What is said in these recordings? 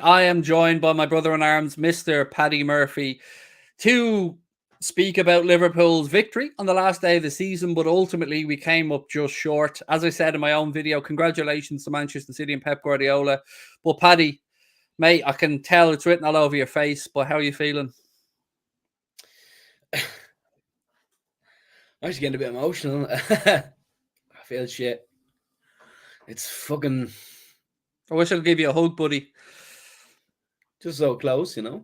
I am joined by my brother in arms, Mr. Paddy Murphy, to speak about Liverpool's victory on the last day of the season, but ultimately we came up just short. As I said in my own video, congratulations to Manchester City and Pep Guardiola. But Paddy, mate, I can tell it's written all over your face, but how are you feeling? I'm actually getting a bit emotional. I feel shit. It's fucking I wish I could give you a hug, buddy. just so close, you know.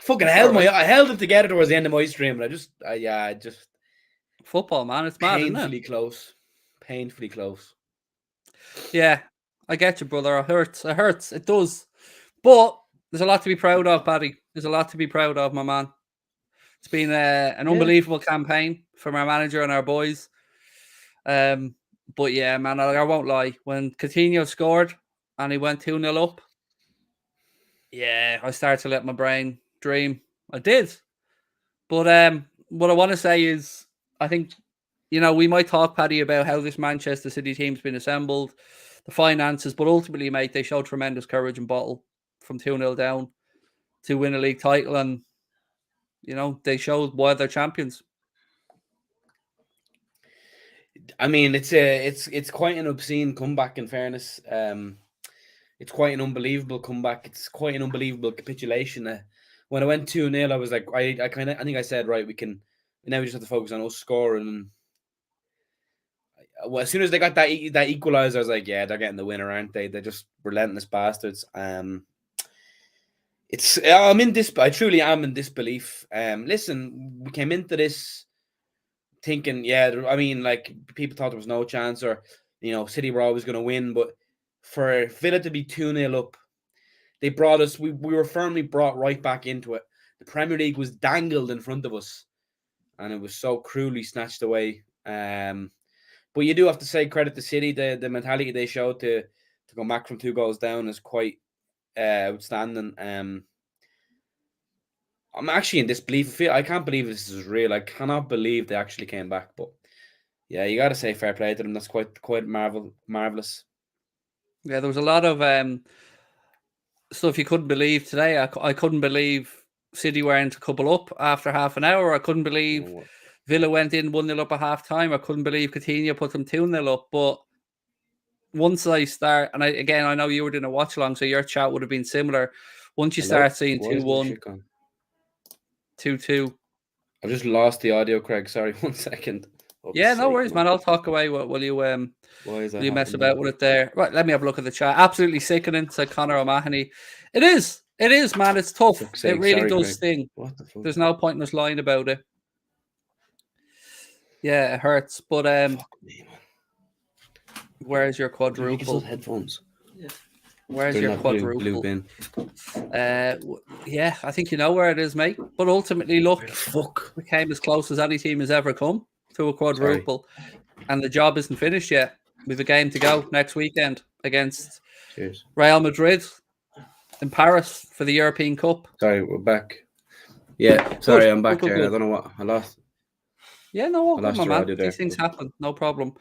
I held it together towards the end of my stream, but I just Football, man, it's mad, isn't it? Painfully close. Yeah, I get you, brother. It hurts, it does. But there's a lot to be proud of, Paddy. There's a lot to be proud of, my man. It's been an Yeah. unbelievable campaign from our manager and our boys. But yeah, man, I won't lie. When Coutinho scored and he went 2-0 up, yeah, I started to let my brain dream. I did. But what I want to say is, I think, we might talk, Paddy, about how this Manchester City team's been assembled, the finances, but ultimately, mate, they showed tremendous courage and bottle from 2-0 down to win a league title, and they showed why they're champions. I mean, it's quite an obscene comeback. In fairness, it's quite an unbelievable comeback. It's quite an unbelievable capitulation. When I went 2-0, I was like, I think I said, right, we now we just have to focus on us scoring. Well, as soon as they got that equalizer, I was like, yeah, they're getting the winner, aren't they? They're just relentless bastards. I'm in this. I truly am in disbelief. Listen, we came into this thinking, yeah, I mean, like, people thought there was no chance, or City were always going to win, but for Villa to be 2-0 up, they brought us. We were firmly brought right back into it. The Premier League was dangled in front of us, and it was so cruelly snatched away. But you do have to say credit to City. The mentality they showed to go back from 2 goals down is quite outstanding. I'm actually in disbelief. I can't believe this is real. I cannot believe they actually came back. But yeah, you got to say fair play to them. That's quite marvelous. Yeah, there was a lot of stuff you couldn't believe today. I couldn't believe City weren't a couple up after half an hour. I couldn't believe Villa went in 1-0 up at half time. I couldn't believe Coutinho put them 2-0 up. But once I start, and I know you were doing a watch along, so your chat would have been similar. Once you start seeing 2-1, 2-2. I've just lost the audio, Craig. Sorry, 1 second. Yeah, no worries, man. I'll talk away while you mess about with it there. Right, let me have a look at the chat. Absolutely sickening, said Conor O'Mahony. It is, man. It's tough. It really does sting. There's no point in us lying about it. Yeah, it hurts. But where's your quadruple? Headphones. Where's your quadruple? Blue bin. Yeah, I think you know where it is, mate. But ultimately, look, we came as close as any team has ever come to a quadruple, and the job isn't finished yet. We've a game to go next weekend against Real Madrid in Paris for the European Cup. Sorry, we're back. Yeah, sorry, I'm back here. I don't know what I lost. Yeah, no, my man. These things happen. No problem.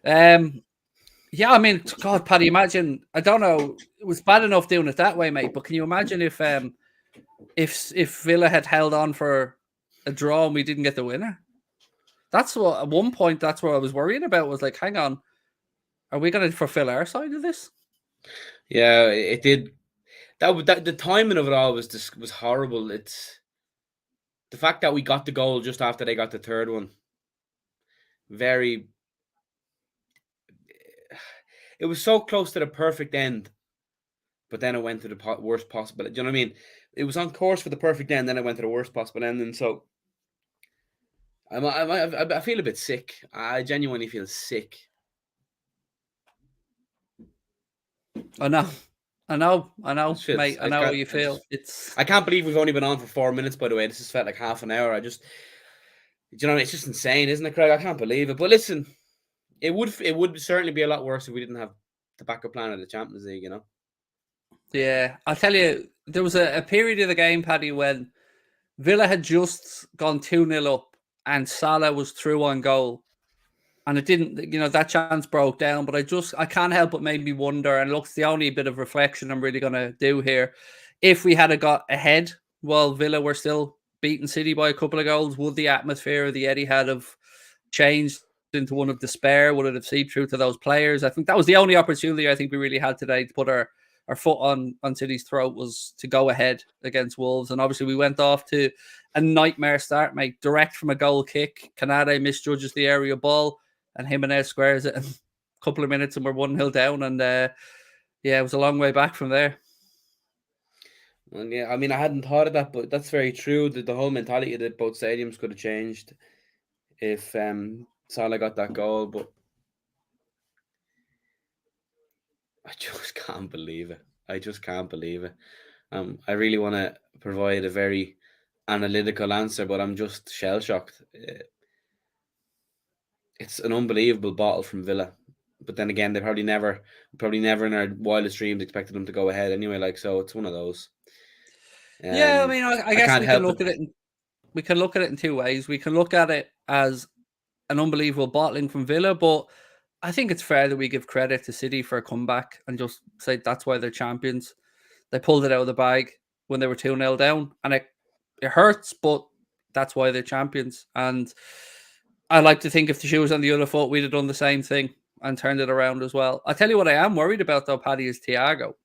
Yeah, I mean, God, Paddy, imagine. I don't know. It was bad enough doing it that way, mate. But can you imagine if Villa had held on for a draw and we didn't get the winner? That's what, at one point, that's what I was worrying about. Was like, hang on, are we going to fulfill our side of this? Yeah, it did. That the timing of it all was horrible. It's the fact that we got the goal just after they got the third one. It was so close to the perfect end, but then it went to the worst possible. Do you know what I mean? It was on course for the perfect end, then it went to the worst possible ending. So I feel a bit sick. I genuinely feel sick. I know, mate. I know how you feel. I can't believe we've only been on for 4 minutes. By the way, this has felt like half an hour. It's just insane, isn't it, Craig? I can't believe it. But listen, it would certainly be a lot worse if we didn't have the backup plan of the Champions League. Yeah, I'll tell you, there was a period of the game, Paddy, when Villa had just gone 2-0 up and Salah was through on goal. and it didn't. That chance broke down. But I can't help but maybe wonder. And look, it's the only bit of reflection I'm really going to do here. If we had got ahead while Villa were still beating City by a couple of goals, would the atmosphere of the Etihad have changed into one of despair? Would it have seeped through to those players? I think that was the only opportunity I think we really had today to put our foot on City's throat, was to go ahead against Wolves. And obviously we went off to a nightmare start, mate. Direct from a goal kick. Canade misjudges the area ball and Jimenez squares it in a couple of minutes and we're 1-0 down. And it was a long way back from there. Well, yeah, I mean, I hadn't thought of that, but that's very true. The whole mentality that both stadiums could have changed if Salah got that goal, but I just can't believe it. I just can't believe it. I really want to provide a very analytical answer, but I'm just shell shocked. It's an unbelievable bottle from Villa, but then again, they probably never in our wildest dreams expected them to go ahead anyway. Like, so it's one of those. I mean, I guess can't we can help look at it. We can look at it in two ways. We can look at it as an unbelievable bottling from Villa, but I think it's fair that we give credit to City for a comeback and just say that's why they're champions. They pulled it out of the bag when they were 2-0 down, and it hurts, but that's why they're champions. And I like to think if the shoe was on the other foot, we'd have done the same thing and turned it around as well. I tell you what I am worried about, though, Paddy, is Thiago.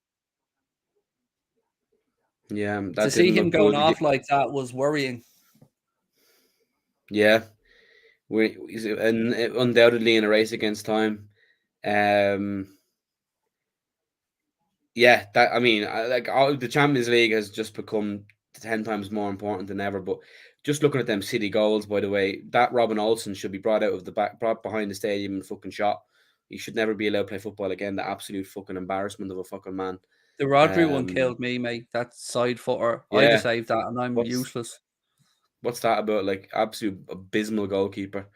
Yeah, To that see didn't him look going good. off like that was worrying. Yeah, he's undoubtedly in a race against time. Yeah, that I mean, the Champions League has just become 10 times more important than ever. But just looking at them City goals, by the way, that Robin Olsen should be brought out of the back, brought behind the stadium and fucking shot. He should never be allowed to play football again. The absolute fucking embarrassment of a fucking man. The Rodri one killed me, mate. That side footer. I'd Yeah, have saved that, and I'm what's useless. what's that about? Like, absolute abysmal goalkeeper.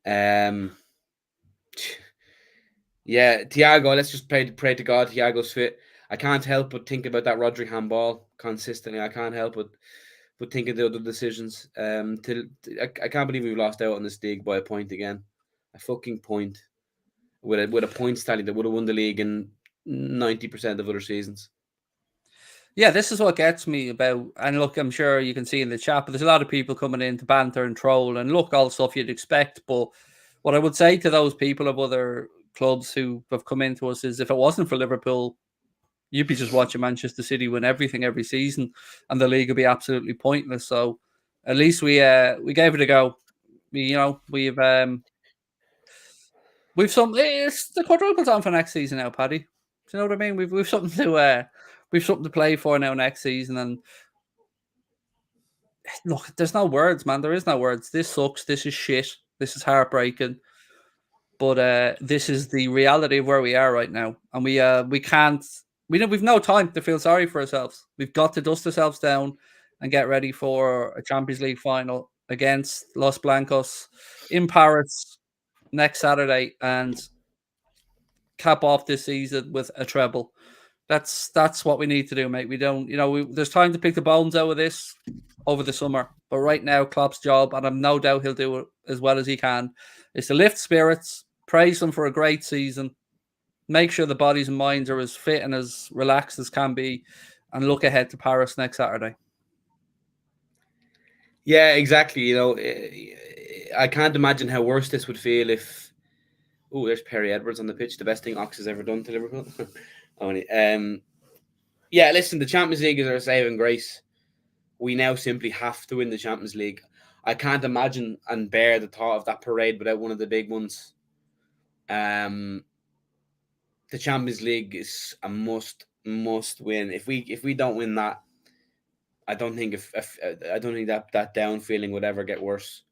Um, yeah, Thiago. Let's just pray to God Thiago's fit. I can't help but think about that Rodri handball consistently. I can't help but think of the other decisions. I can't believe we've lost out on this league by a point again. A fucking point with a points tally that would have won the league in 90% of other seasons. Yeah, this is what gets me about. And look, I'm sure you can see in the chat, but there's a lot of people coming in to banter and troll and look, all stuff you'd expect. But what I would say to those people of other clubs who have come into us is if it wasn't for Liverpool, you'd be just watching Manchester City win everything every season, and the league would be absolutely pointless. So at least we gave it a go. We've something. It's the quadruple's on for next season now, Paddy. Do you know what I mean? We've something to play for now next season. And look, there's no words, man. There is no words. This sucks. This is shit. This is heartbreaking. But this is the reality of where we are right now, and we can't. We've no time to feel sorry for ourselves. We've got to dust ourselves down and get ready for a Champions League final against Los Blancos in Paris next Saturday and cap off this season with a treble. That's what we need to do, mate. We don't, there's time to pick the bones out of this over the summer. But right now, Klopp's job, and I'm no doubt he'll do it as well as he can, is to lift spirits, praise them for a great season, make sure the bodies and minds are as fit and as relaxed as can be, and look ahead to Paris next Saturday. Yeah, exactly. I can't imagine how worse this would feel if. Oh, there's Perry Edwards on the pitch. The best thing Ox has ever done to Liverpool. Yeah, listen, the Champions League is our saving grace. We now simply have to win the Champions League. I can't imagine and bear the thought of that parade without one of the big ones. The Champions League is a must win. If we don't win that, I don't think that down feeling would ever get worse.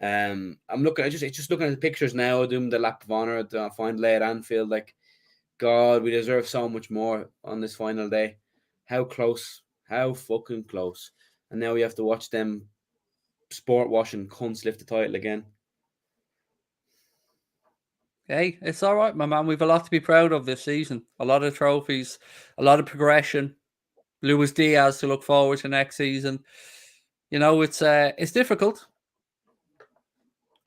I'm looking. Just looking at the pictures now, doing the lap of honor at the final day at Anfield. Like, God, we deserve so much more on this final day. How close? How fucking close? And now we have to watch them sport washing cunts lift the title again. Hey, it's all right, my man. We've a lot to be proud of this season. A lot of trophies, a lot of progression. Luis Diaz to look forward to next season. It's difficult.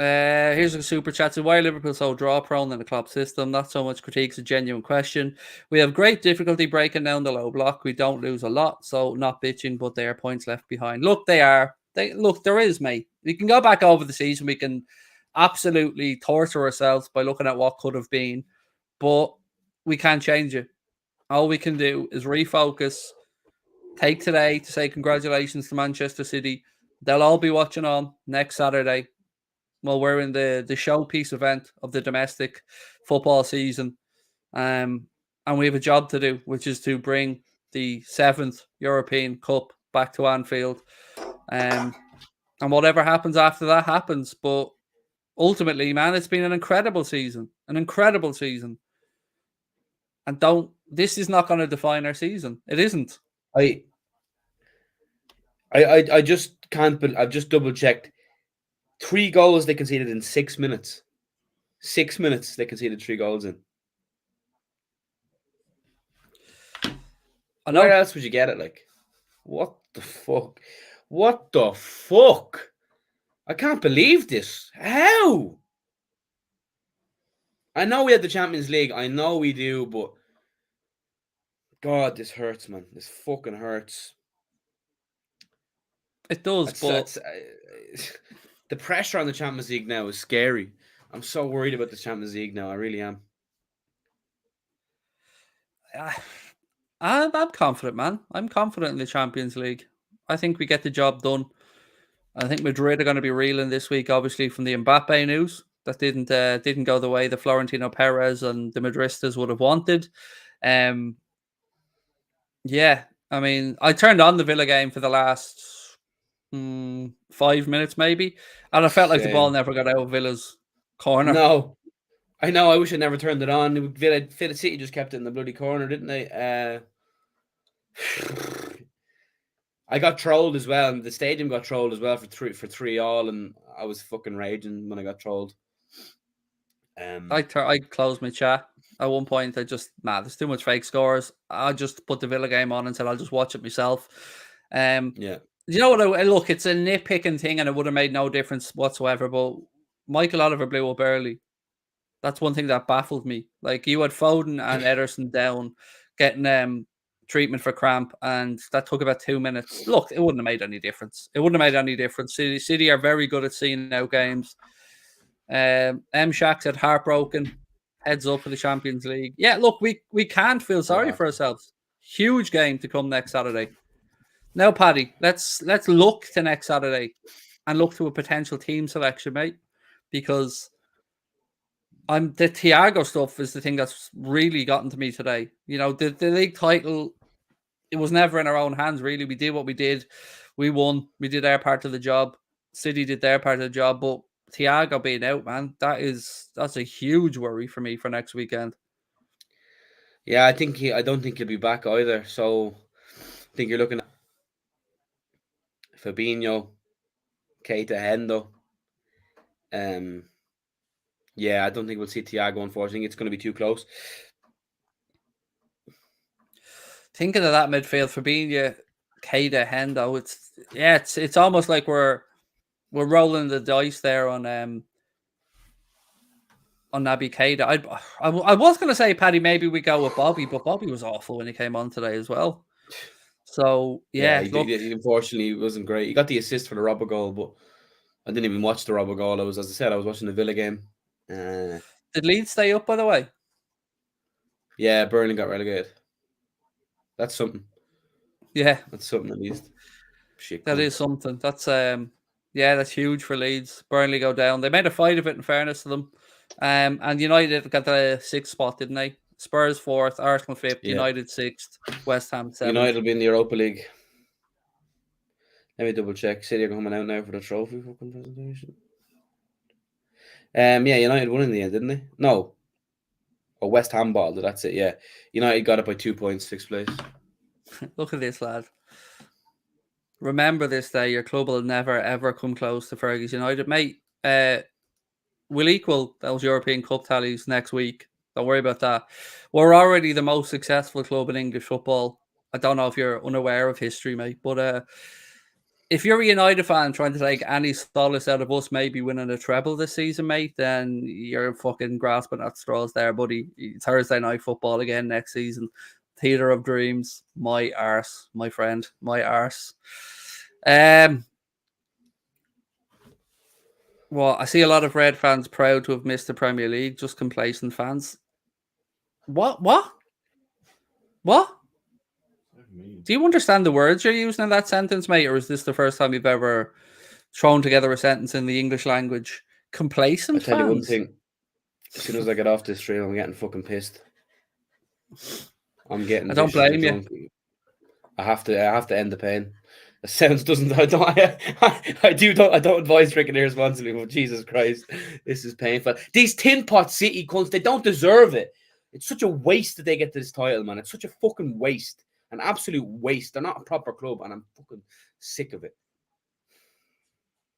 Here's a super chat. So why are Liverpool so draw prone in the club system? Not so much critiques, a genuine question. We have great difficulty breaking down the low block. We don't lose a lot, so not bitching, but there are points left behind. Look, they are. There is, mate. We can go back over the season. We can absolutely torture ourselves by looking at what could have been, but we can't change it. All we can do is refocus. Take today to say congratulations to Manchester City. They'll all be watching on next Saturday. Well, we're in the showpiece event of the domestic football season. And we have a job to do, which is to bring the 7th European Cup back to Anfield. And whatever happens after that happens. But ultimately, man, it's been an incredible season. An incredible season. And this is not going to define our season. It isn't. I just can't. I've just double checked. 3 goals they conceded in 6 minutes. 6 minutes they conceded 3 goals in. I know. Where else would you get it? Like, what the fuck? What the fuck? I can't believe this. How? I know we had the Champions League. I know we do, but God, this hurts, man. This fucking hurts. It does, but the pressure on the Champions League now is scary. I'm so worried about the Champions League now. I really am. I'm confident, man. I'm confident in the Champions League. I think we get the job done. I think Madrid are going to be reeling this week, obviously, from the Mbappe news that didn't go the way the Florentino Perez and the Madristas would have wanted. Yeah, I mean, I turned on the Villa game for the last 5 minutes, maybe, and I felt like the ball never got out of Villa's corner. No, I know. I wish I never turned it on. Villa City just kept it in the bloody corner, didn't they? I got trolled as well, and the stadium got trolled as well for 3-3, and I was fucking raging when I got trolled. I closed my chat at one point. There's too much fake scores. I just put the Villa game on and said I'll just watch it myself. Yeah. You know what? Look, it's a nitpicking thing, and it would have made no difference whatsoever. But Michael Oliver blew up early. That's one thing that baffled me. Like, you had Foden and Ederson down, getting treatment for cramp, and that took about 2 minutes. Look, it wouldn't have made any difference. It wouldn't have made any difference. City are very good at seeing out games. M. Shack said heartbroken. Heads up for the Champions League. Yeah, look, we can't feel sorry for ourselves. Huge game to come next Saturday. Now, Paddy, let's look to next Saturday and look to a potential team selection, mate, because the Thiago stuff is the thing that's really gotten to me today. You know, the league title, it was never in our own hands, really. We did what we did. We won. We did our part of the job. City did their part of the job, but Thiago being out, man, that's a huge worry for me for next weekend. Yeah, I don't think he'll be back either. So I think you're looking at Fabinho, Keita, Hendo. Yeah, I don't think we'll see Thiago, unfortunately. It's going to be too close. Thinking of that midfield, Fabinho, Keita, Hendo, it's almost like we're rolling the dice there on Naby Keita. I was going to say, Paddy, maybe we go with Bobby, but Bobby was awful when he came on today as well. So, yeah, he unfortunately wasn't great. He got the assist for the robber goal, but I didn't even watch the robber goal. I was watching the Villa game. Did Leeds stay up, by the way? Yeah, Burnley got relegated. That's something. Yeah. That's something at least. That is something. That's that's huge for Leeds. Burnley go down. They made a fight of it, in fairness to them. And United got the 6th spot, didn't they? Spurs 4th, Arsenal 5th, United 6th, West Ham 7th. United will be in the Europa League. Let me double check. City are coming out now for the trophy fucking presentation. Yeah, United won in the end, didn't they? No. Oh, West Ham balled it. That's it. Yeah, United got it by 2 points, 6th place. Look at this, lad. Remember this day. Your club will never ever come close to Fergie's United, mate. We'll equal those European Cup tallies next week. Don't worry about that. We're already the most successful club in English football. I don't know if you're unaware of history, mate, but if you're a United fan trying to take any solace out of us maybe winning a treble this season, mate, then you're fucking grasping at straws there, buddy. Thursday night football again next season. Theater of dreams. My arse, my friend. My arse. Well, I see a lot of Red fans proud to have missed the Premier League, just complacent fans. What? Do you understand the words you're using in that sentence, mate? Or is this the first time you've ever thrown together a sentence in the English language? Complacent I'll tell you one fans? thing. As soon as I get off this stream, I'm getting fucking pissed. I'm getting I don't blame you. I have to end the pain. It sounds doesn't I don't advise drinking irresponsibly, but Jesus Christ, this is painful. These tin pot City cunts, they don't deserve it. It's such a waste that they get this title, man. It's such a fucking waste. An absolute waste. They're not a proper club, and I'm fucking sick of it.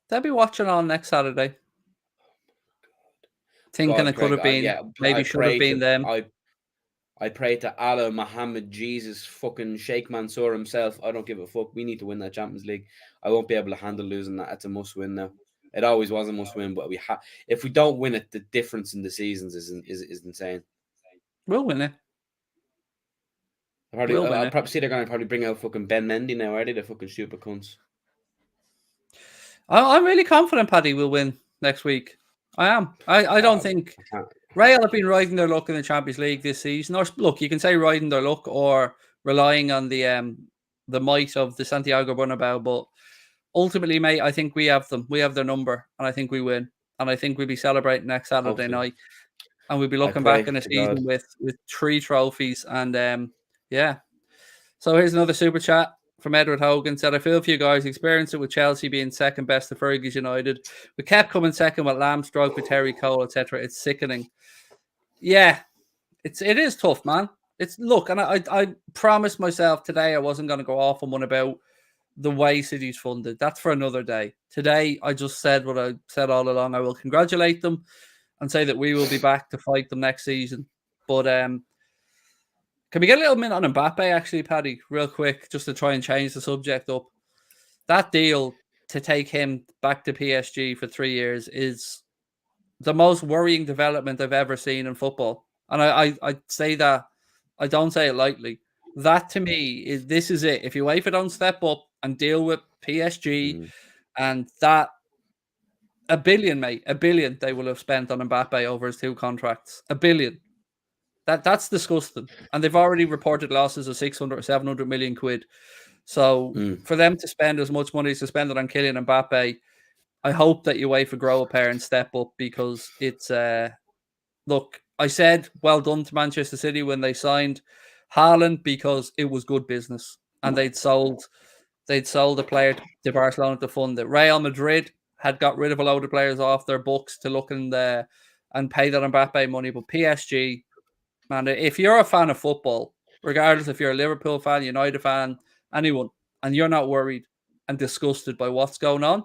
They'll be watching on next Saturday. Thinking it could have been, maybe should have been them. I pray to Allah, Muhammad, Jesus, fucking Sheikh Mansour himself. I don't give a fuck. We need to win that Champions League. I won't be able to handle losing that. It's a must win now. It always was a must win, but if we don't win it, the difference in the seasons is insane. We'll win it. I'll probably see they're going to probably bring out fucking Ben Mendy now, are they? The fucking stupid cunts. I'm really confident Paddy will win next week. I am. I don't think Real have been riding their luck in the Champions League this season. Or look, you can say riding their luck or relying on the might of the Santiago Bernabeu, but ultimately, mate, I think we have them. We have their number, and I think we win. And I think we'll be celebrating next Saturday night, and we'll be looking back in a season with 3 trophies. And yeah. So here's another super chat from Edward Hogan. Said, I feel for you guys experienced it with Chelsea being second best to Fergie's United. We kept coming second with Lamsdorff, with Terry Cole, etc. It's sickening. Yeah, it is tough, man. Look, and I promised myself today I wasn't going to go off on one about the way City's funded. That's for another day. Today, I just said what I said all along. I will congratulate them and say that we will be back to fight them next season. But can we get a little minute on Mbappe, actually, Paddy, real quick, just to try and change the subject up? That deal to take him back to PSG for 3 years is the most worrying development I've ever seen in football. And I say that, I don't say it lightly. That to me, this is it. If UEFA don't step up and deal with PSG and that, $1 billion, mate, $1 billion they will have spent on Mbappe over his 2 contracts. $1 billion. That's disgusting. And they've already reported losses of 600 or 700 million quid. So for them to spend as much money as to spend it on Kylian Mbappe, I hope that UEFA grow a pair and step up, because it's look, I said well done to Manchester City when they signed Haaland, because it was good business and they'd sold a player to Barcelona to fund it. Real Madrid had got rid of a load of players off their books to look and pay that Mbappe money. But PSG, man, if you're a fan of football, regardless if you're a Liverpool fan, United fan, anyone, and you're not worried and disgusted by what's going on,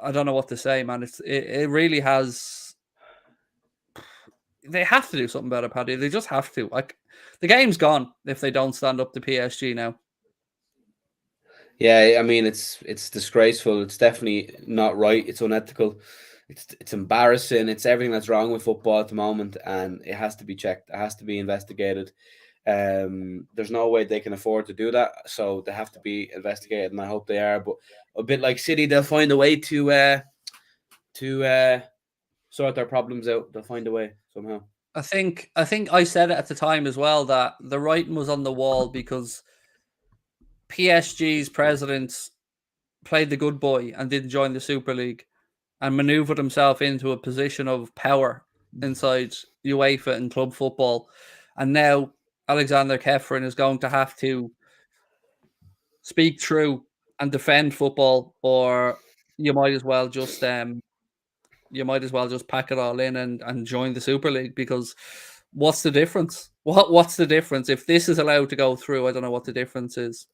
I don't know what to say, man. It really has. They have to do something about it, Paddy. They just have to. Like, the game's gone if they don't stand up to PSG now. Yeah, I mean, it's disgraceful. It's definitely not right. It's unethical. It's embarrassing. It's everything that's wrong with football at the moment, and it has to be checked. It has to be investigated. There's no way they can afford to do that, so they have to be investigated, and I hope they are. But a bit like City, they'll find a way to sort their problems out. They'll find a way somehow. I think I said it at the time as well, that the writing was on the wall, because PSG's president played the good boy and didn't join the Super League and maneuvered himself into a position of power inside UEFA and club football. And now Alexander Kefren is going to have to speak true and defend football, or you might as well just pack it all in and join the Super League, because what's the difference? What's the difference? If this is allowed to go through, I don't know what the difference is.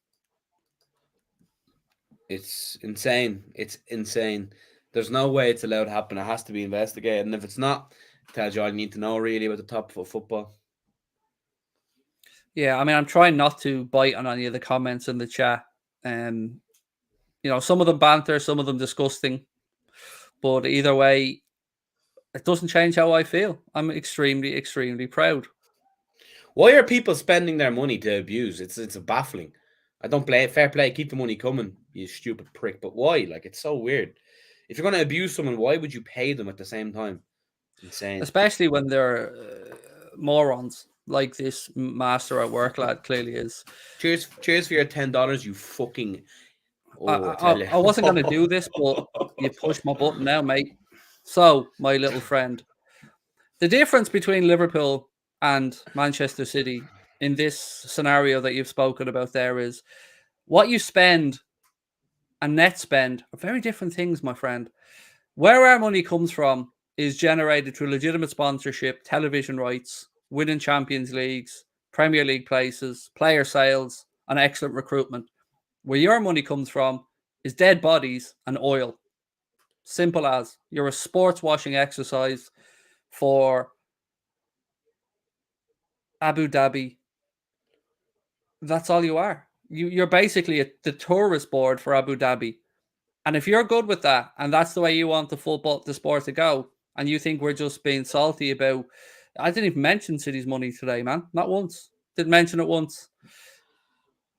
It's insane. It's insane. There's no way it's allowed to happen. It has to be investigated. And if it's not, it tells you all you need to know really about the top of football. Yeah, I mean, I'm trying not to bite on any of the comments in the chat. Some of them banter, some of them disgusting. But either way, it doesn't change how I feel. I'm extremely, extremely proud. Why are people spending their money to abuse? It's baffling. I don't play fair play. Keep the money coming, you stupid prick. But why? Like, it's so weird. If you're going to abuse someone, why would you pay them at the same time? Insane. Especially when they're morons like this master at work lad clearly is. Cheers for your $10, you fucking. Oh, I I, tell I, you. I wasn't going to do this, but you pushed my button now, mate. So, my little friend, the difference between Liverpool and Manchester City in this scenario that you've spoken about there is what you spend and net spend are very different things, my friend. Where our money comes from is generated through legitimate sponsorship, television rights, winning Champions Leagues, Premier League places, player sales, and excellent recruitment. Where your money comes from is dead bodies and oil. Simple as. You're a sports washing exercise for Abu Dhabi. That's all you are. You're basically the tourist board for Abu Dhabi. And if you're good with that, and that's the way you want the sport to go, and you think we're just being salty about, I didn't even mention City's money today, man. Not once. Didn't mention it once.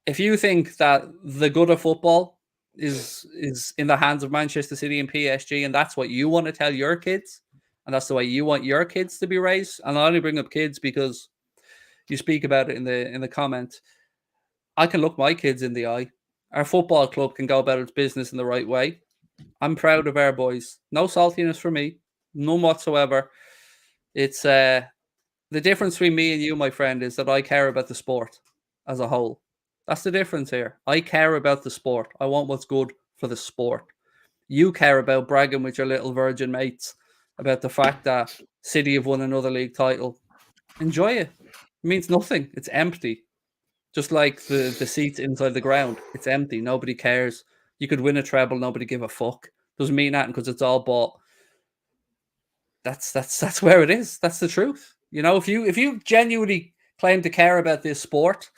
If you think that the good of football is in the hands of Manchester City and PSG, and that's what you want to tell your kids, and that's the way you want your kids to be raised, and I only bring up kids because you speak about it in the comment. I can look my kids in the eye. Our football club can go about its business in the right way. I'm proud of our boys. No saltiness for me, none whatsoever. It's the difference between me and you, my friend, is that I care about the sport as a whole. That's the difference here. I care about the sport. I want what's good for the sport. You care about bragging with your little virgin mates about the fact that City have won another league title. Enjoy it. It means nothing. It's empty. Just like the seats inside the ground. It's empty. Nobody cares. You could win a treble, nobody give a fuck. Doesn't mean nothing because it's all bought. That's where it is. That's the truth. If you genuinely claim to care about this sport,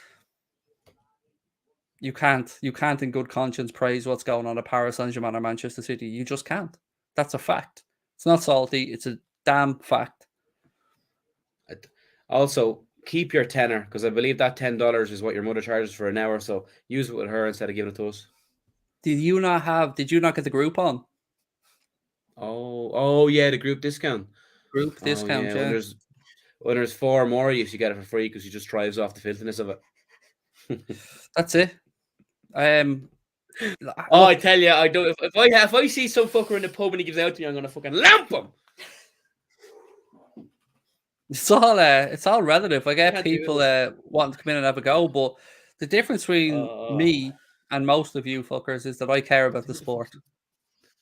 you can't in good conscience praise what's going on at Paris Saint-Germain or Manchester City. You just can't. That's a fact. It's not salty. It's a damn fact. Also, keep your tenner, because I believe that $10 is what your mother charges for an hour. So use it with her instead of giving it to us. Did you not get the Groupon? Oh yeah, the group discount. Group discount, Yeah. yeah. When there's four more, you get it for free because she just drives off the filthiness of it. That's it. I tell you, I don't. If I see some fucker in the pub and he gives out to me, I'm gonna fucking lamp him. It's all relative. I get people wanting to come in and have a go, but the difference between me and most of you fuckers is that I care about the sport.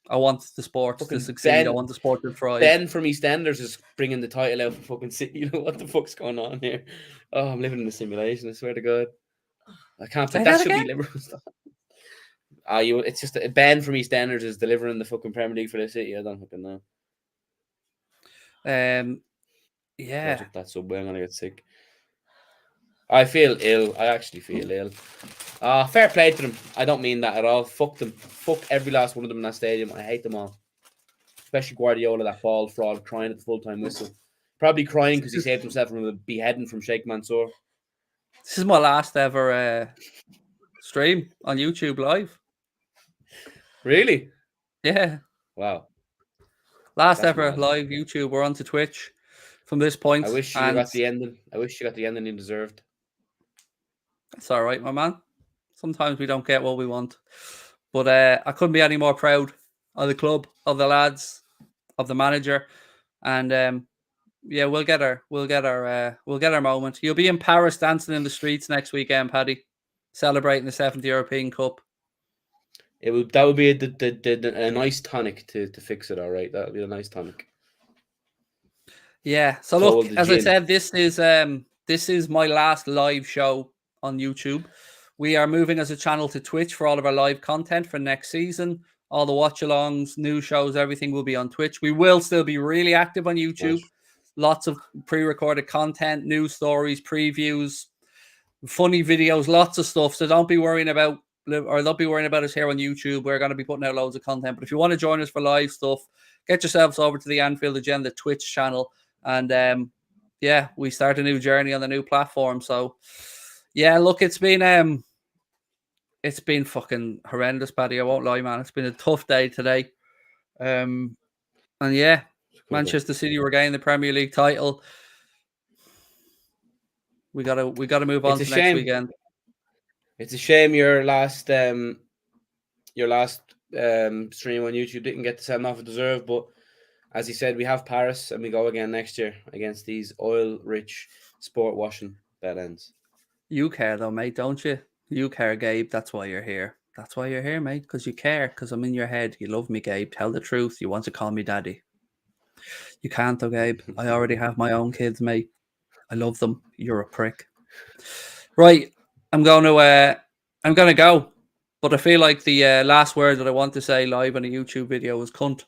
I want the sport to succeed. I want the sport to thrive. Ben from EastEnders is bringing the title out for fucking City. You know what the fuck's going on here? Oh, I'm living in a simulation. I swear to God, I can't. That should be Liverpool stuff. It's just Ben from EastEnders is delivering the fucking Premier League for the City. I don't fucking know. Yeah. I took that subway. I'm gonna get sick. I feel ill. I actually feel ill. Fair play to them. I don't mean that at all. Fuck them. Fuck every last one of them in that stadium. I hate them all. Especially Guardiola, that ball fraud, crying at the full-time whistle. Probably crying because he saved himself from a beheading from Sheikh Mansour. This is my last ever stream on YouTube live. Really? Yeah. Wow. That's ever mad. Live YouTube. We're on to Twitch from this point. I wish you got the ending. I wish you got the ending you deserved. That's all right, my man. Sometimes we don't get what we want. But I couldn't be any more proud of the club, of the lads, of the manager. And we'll get our moment. You'll be in Paris dancing in the streets next weekend, Paddy, celebrating the 7th European Cup. That would be a nice tonic to fix it. All right, that would be a nice tonic. Yeah. So look, as I said, this is my last live show on YouTube. We are moving as a channel to Twitch for all of our live content for next season. All the watch-alongs, news shows, everything will be on Twitch. We will still be really active on YouTube. Yes. Lots of pre-recorded content, news stories, previews, funny videos, lots of stuff. So don't be worrying about or they'll be worrying about us here on YouTube. We're going to be putting out loads of content. But if you want to join us for live stuff, get yourselves over to the Anfield Agenda Twitch channel. And yeah, we start a new journey on the new platform. So yeah, look, it's been fucking horrendous, Paddy. I won't lie, man. It's been a tough day today. And yeah, Manchester City regained the Premier League title. We gotta move on to next weekend. It's a shame your last stream on YouTube didn't get the send off it deserved, but as he said, we have Paris and we go again next year against these oil-rich, sport-washing bed ends. You care though, mate, don't you? You care, Gabe. That's why you're here. That's why you're here, mate, because you care, because I'm in your head. You love me, Gabe. Tell the truth. You want to call me daddy. You can't, though, Gabe. I already have my own kids, mate. I love them. You're a prick. Right. I'm gonna go. But I feel like the last word that I want to say live on a YouTube video was cunt.